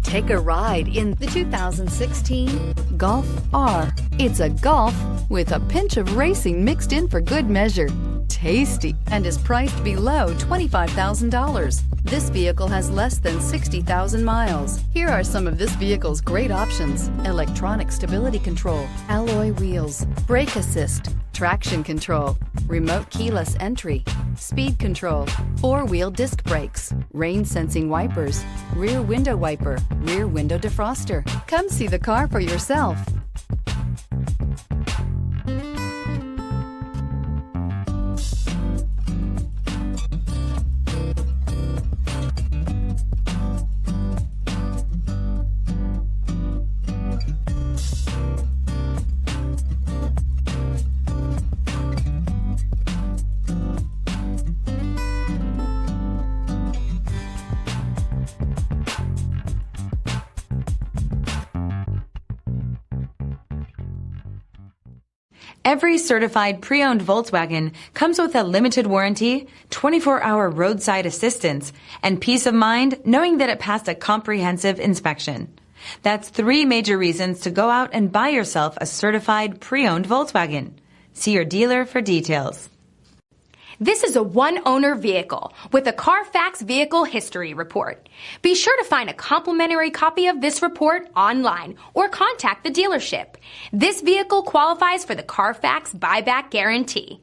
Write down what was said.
Take a ride in the 2016 Golf R. It's a Golf with a pinch of racing mixed in for good measure. Tasty and is priced below $25,000. This vehicle has less than 60,000 miles. Here are some of this vehicle's great options: electronic stability control, alloy wheels, brake assist, traction control, remote keyless entry, speed control, four-wheel disc brakes, rain sensing wipers, rear window wiper, rear window defroster. Come see the car for yourself. Every certified pre-owned Volkswagen comes with a limited warranty, 24-hour roadside assistance, and peace of mind knowing that it passed a comprehensive inspection. That's 3 major reasons to go out and buy yourself a certified pre-owned Volkswagen. See your dealer for details. This is a one-owner vehicle with a CARFAX Vehicle History Report. Be sure to find a complimentary copy of this report online or contact the dealership. This vehicle qualifies for the CARFAX Buyback Guarantee.